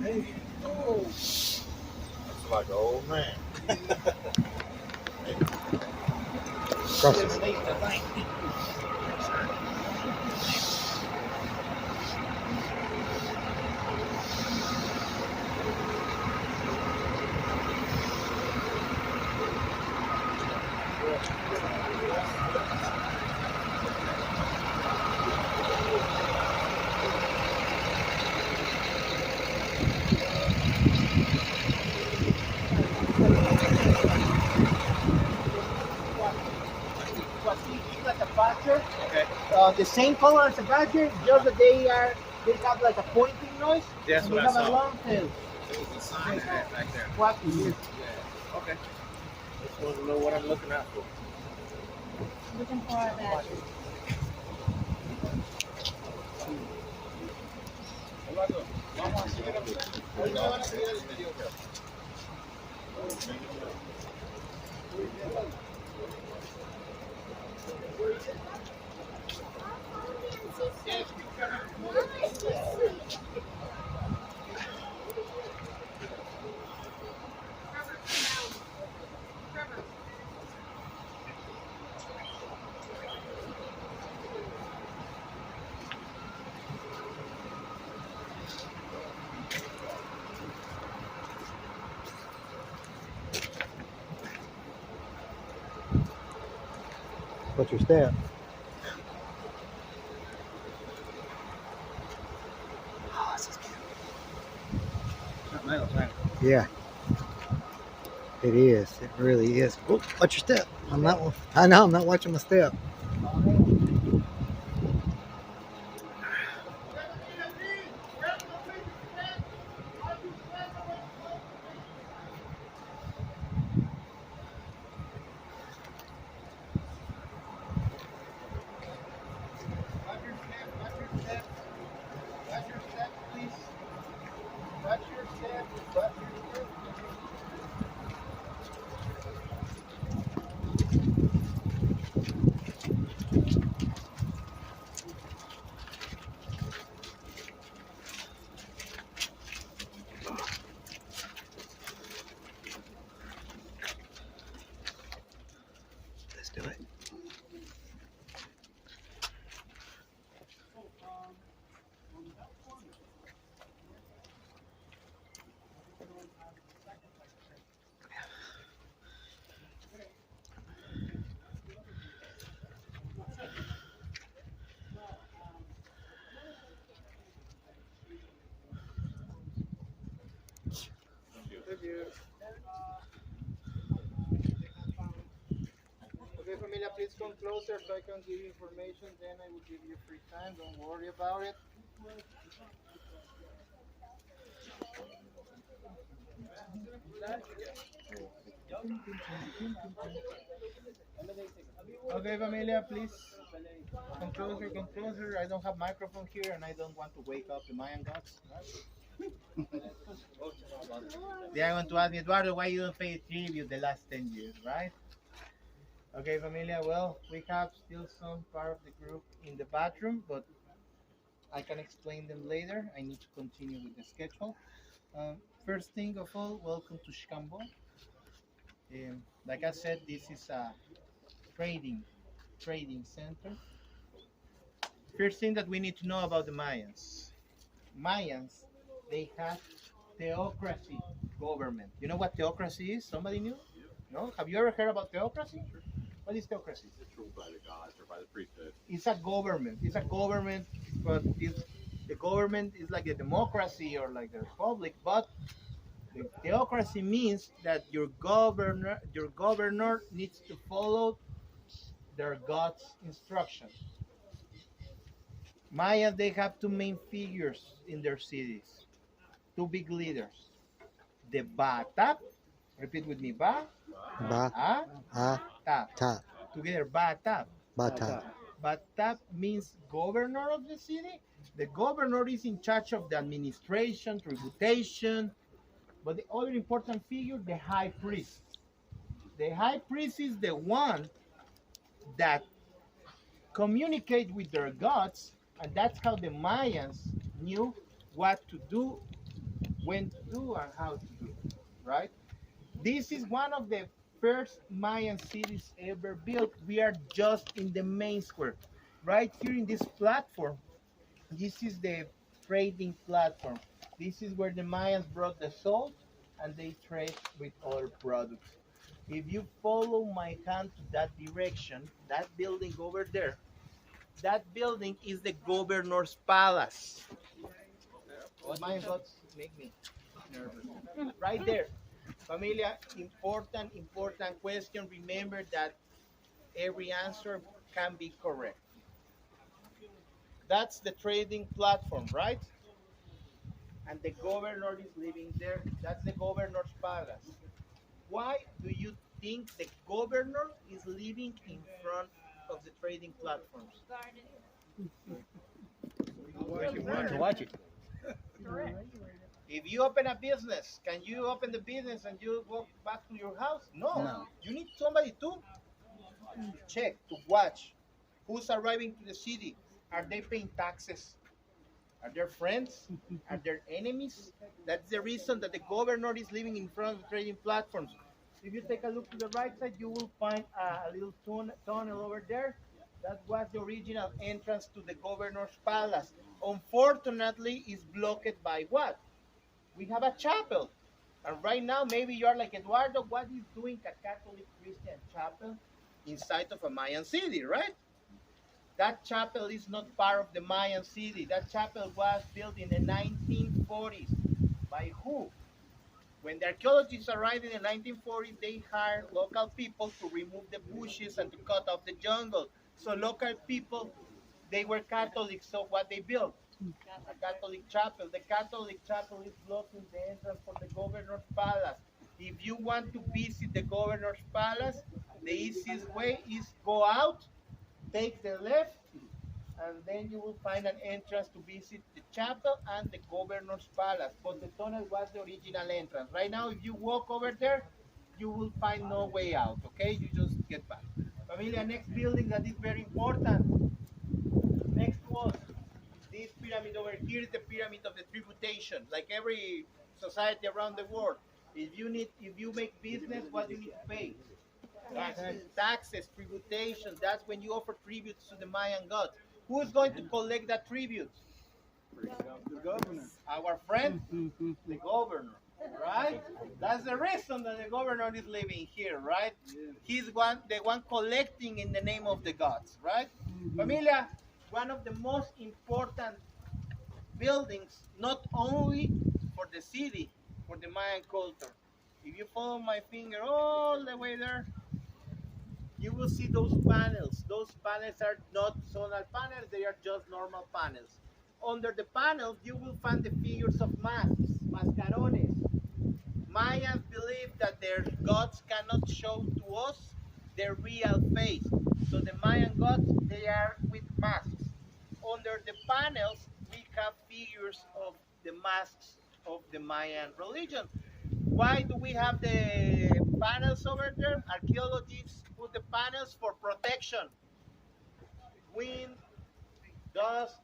Hey, oh, that's like an old man. Cross it. Like a badger, Okay. the same color as a badger, just that they have like a pointing noise. That's and what they I have a saw. long tail. There was a sign of that back there. What is it? Yeah. Okay. Just want to know what I'm looking out for. Looking for a badger. Vamos a seguir a hoy no van a seguir el video. What's your step? Oh, this is cute. Yeah. It is. It really is. Oh, watch your step on that one. I know. I'm not watching my step. Watch your step, please. Watch your step. Watch your step. Let's do it. Okay, familia, please come closer so I can give you information. Then I will give you free time. Don't worry about it. Okay, familia, please come closer, come closer. I don't have microphone here, and I don't want to wake up the Mayan gods. They are going to ask me, Eduardo, why you don't pay tribute the last 10 years, right? Okay, familia, well, we have still some part of the group in the bathroom, but I can explain them later. I need to continue with the schedule. First thing of all, welcome to Shkambo. Like I said, this is a trading center. First thing that we need to know about the Mayans. Mayans, they had theocracy government. You know what theocracy is? Somebody knew? No? Have you ever heard about theocracy? What is theocracy? It's ruled by the gods or by the priesthood. It's a government. It's a government, but the government is like a democracy or like the republic. But the theocracy means that your governor needs to follow their god's instruction. Mayas, they have two main figures in their cities, two big leaders. The Batap, repeat with me, Ba, Ba, A, a, Tap. ta, Together, Batap. bata. Batap means governor of the city. The governor is in charge of the administration, tributation, but the other important figure, the high priest. The high priest is the one that communicate with their gods, and that's how the Mayans knew what to do when to do and how to do it, right? This is one of the first Mayan cities ever built. We are just in the main square. Right here in this platform, this is the trading platform. This is where the Mayans brought the salt and they trade with other products. If you follow my hand to that direction, that building over there, that building is the governor's palace. My thoughts make me nervous. Right there. Familia, important question. Remember that every answer can be correct. That's the trading platform, right? And the governor is living there. That's the governor's palace. Why do you think the governor is living in front of the trading platforms? To watch it. If you open a business, can you open the business and you go back to your house? No. No. You need somebody to check, to watch who's arriving to the city. Are they paying taxes? Are there friends? Are there enemies? That's the reason that the governor is living in front of the trading platforms. If you take a look to the right side, you will find a little tunnel over there. That was the original entrance to the governor's palace. Unfortunately, it's blocked by what? We have a chapel. And right now, maybe you're like, Eduardo, what is doing a Catholic Christian chapel inside of a Mayan city, right? That chapel is not part of the Mayan city. That chapel was built in the 1940s. By who? When the archaeologists arrived in the 1940s, they hired local people to remove the bushes and to cut off the jungle. So local people, they were Catholics, so what they built? A Catholic chapel. The Catholic chapel is blocking the entrance for the governor's palace. If you want to visit the governor's palace, the easiest way is go out, take the left, and then you will find an entrance to visit the chapel and the governor's palace. But the tunnel was the original entrance. Right now, if you walk over there, you will find no way out, okay? You just get back. Familia, next building that is very important. Next was this pyramid over here is the pyramid of the tributation. Like every society around the world, if you make business, what do you need to pay? Taxes, tributation. That's when you offer tributes to the Mayan gods. Who is going to collect that tribute? The governor. Our friend, the governor, right? That's the reason that the governor is living here, right? He's the one collecting in the name of the gods, right? Familia, one of the most important buildings, not only for the city, for the Mayan culture. If you follow my finger all the way there, you will see those panels. Those panels are not solar panels, they are just normal panels. Under the panels, you will find the figures of masks, mascarones. Mayans believe that their gods cannot show to us their real face. So the Mayan gods, they are with masks. Under the panels, we have figures of the masks of the Mayan religion. Why do we have the panels over there? Archaeologists put the panels for protection. Wind, dust,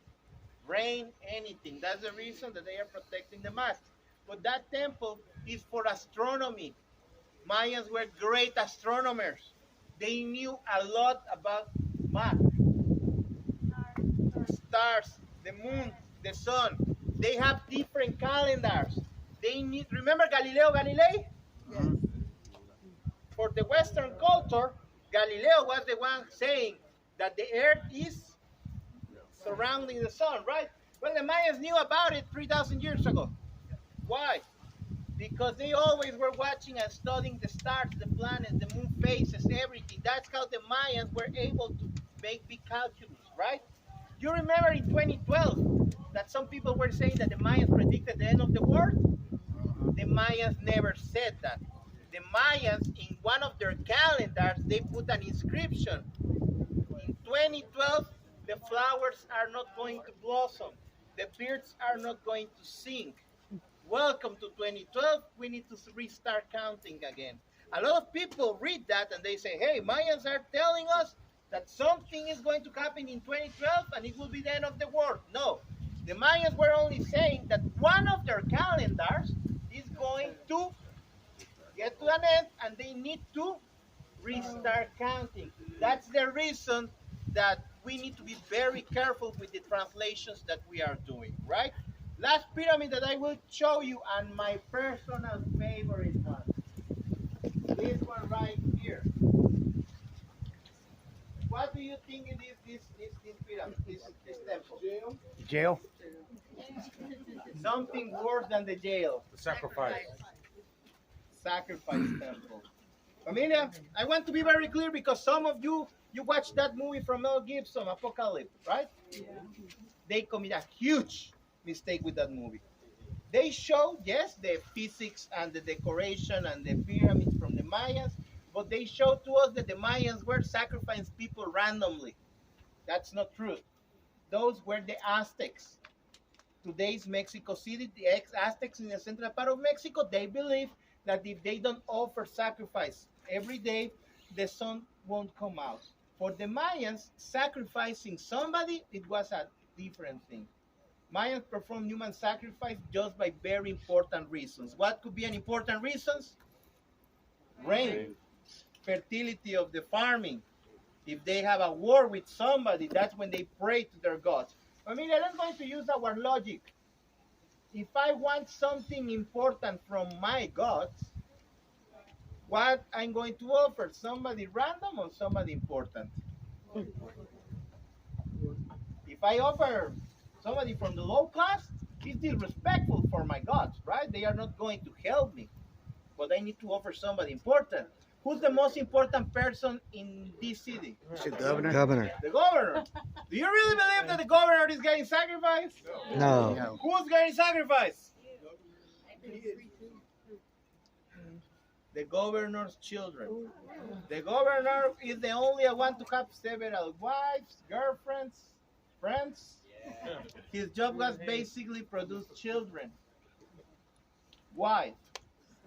rain, anything. That's the reason that they are protecting the masks. But that temple is for astronomy. Mayans were great astronomers. They knew a lot about math, stars, the moon, the sun. They have different calendars. They need, remember Galileo Galilei? Yes. For the Western culture, Galileo was the one saying that the earth is surrounding the sun, right? Well, the Mayans knew about it 3,000 years ago. Why? Because they always were watching and studying the stars, the planets, the moon phases, everything. That's how the Mayans were able to make big calculus, right? You remember in 2012 that some people were saying that the Mayans predicted the end of the world? The Mayans never said that. The Mayans, in one of their calendars, they put an inscription. In 2012, the flowers are not going to blossom. The birds are not going to sing. Welcome to 2012. We need to restart counting again. A lot of people read that and they say, hey, Mayans are telling us that something is going to happen in 2012 and it will be the end of the world. No, the Mayans were only saying that one of their calendars stars is going to get to an end, and they need to restart counting. That's the reason that we need to be very careful with the translations that we are doing, right? Last pyramid that I will show you, and my personal favorite one, this one right here. What do you think it is, this pyramid, this temple? Jail. Something worse than the jail. The sacrifice. Sacrifice temple. Familia, I want to be very clear because some of you watched that movie from Mel Gibson, Apocalypse, right? They commit a huge mistake with that movie. They show, yes, the physics and the decoration and the pyramids from the Mayans, but they show to us that the Mayans were sacrificing people randomly. That's not true. Those were the Aztecs. Today's Mexico City, the ex-Aztecs in the central part of Mexico, they believe that if they don't offer sacrifice every day, the sun won't come out. For the Mayans, sacrificing somebody, it was a different thing. Mayans performed human sacrifice just by very important reasons. What could be an important reasons? Rain, fertility of the farming. If they have a war with somebody, that's when they pray to their gods. I mean, I'm going to use our logic. If I want something important from my gods, what I'm going to offer? Somebody random or somebody important? If I offer somebody from the low class, it's disrespectful for my gods, right? They are not going to help me. But I need to offer somebody important. Who's the most important person in this city? Governor. The governor. Do you really believe that the governor is getting sacrificed? No. Who's getting sacrificed? The governor's children. The governor is the only one to have several wives, girlfriends, friends. His job was basically produce children. Why?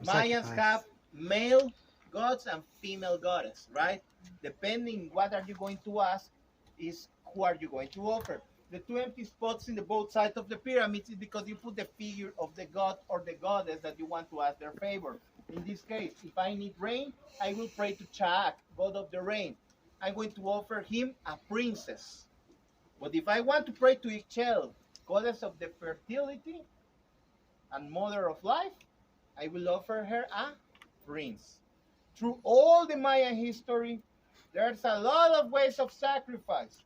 Mayans have male gods and female goddess, right? Depending what are you going to ask is who are you going to offer. The two empty spots in the both sides of the pyramids is because you put the figure of the god or the goddess that you want to ask their favor. In this case, if I need rain, I will pray to Chaak, god of the rain. I'm going to offer him a princess. But if I want to pray to Ixchel, goddess of the fertility and mother of life, I will offer her a prince. Through all the Mayan history, there's a lot of ways of sacrifice.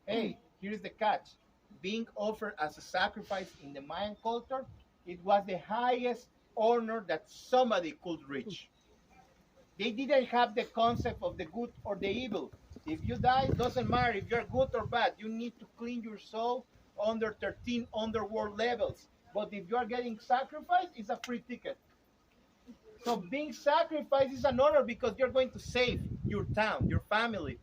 Hey, here's the catch. Being offered as a sacrifice in the Mayan culture, it was the highest honor that somebody could reach. They didn't have the concept of the good or the evil. If you die, it doesn't matter if you're good or bad. You need to clean your soul under 13 underworld levels. But if you are getting sacrificed, it's a free ticket. So being sacrificed is an honor because you're going to save your town, your family.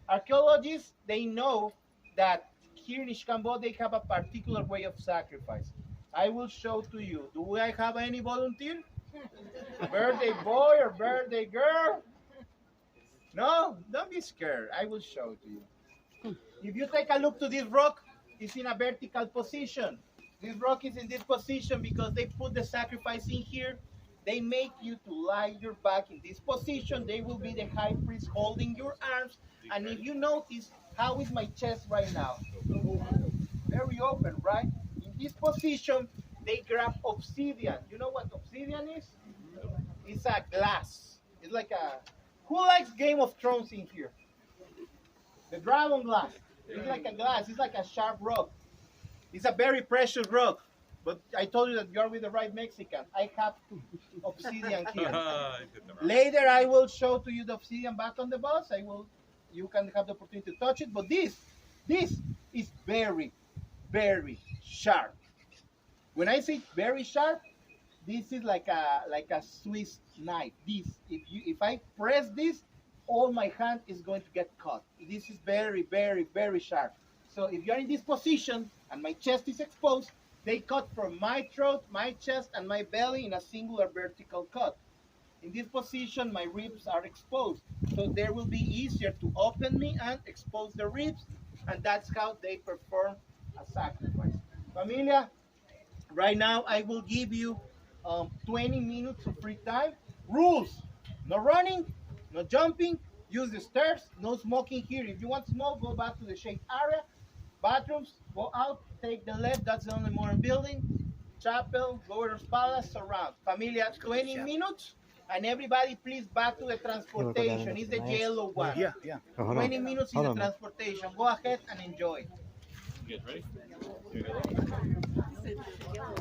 Archaeologists, they know that here in Ixcambó, they have a particular way of sacrifice. I will show to you. Do I have any volunteer? Birthday boy or birthday girl? No, don't be scared. I will show to you. If you take a look to this rock, it's in a vertical position. This rock is in this position because they put the sacrifice in here. They make you to lie your back in this position. They will be the high priest holding your arms. And if you notice, how is my chest right now? Very open, right? In this position, they grab obsidian. You know what obsidian is? It's a glass. It's like a... Who likes Game of Thrones in here? The dragon glass. It's like a glass. It's like a sharp rock. It's a very precious rock. But I told you that you're with the right Mexican. I have obsidian here. Later, I will show to you the obsidian back on the bus. You can have the opportunity to touch it. But this is very, very sharp. When I say very sharp, this is like a Swiss knife. If I press this, all my hand is going to get cut. This is very, very, very sharp. So if you're in this position and my chest is exposed, they cut from my throat, my chest, and my belly in a singular vertical cut. In this position, my ribs are exposed. So there will be easier to open me and expose the ribs. And that's how they perform a sacrifice. Familia, Right now, I will give you 20 minutes of free time. Rules: no running, no jumping, use the stairs, no smoking here. If you want to smoke, go back to the shade area. Bathrooms, go out, take the left, that's the only modern building. Chapel, Governor's Palace, surround. Familia, 20 minutes, and everybody please back to the transportation. It's the yellow one. Yeah, yeah. Oh, hold 20 on. minutes in Hold the on, man. transportation. Go ahead and enjoy. You guys ready? Here we go.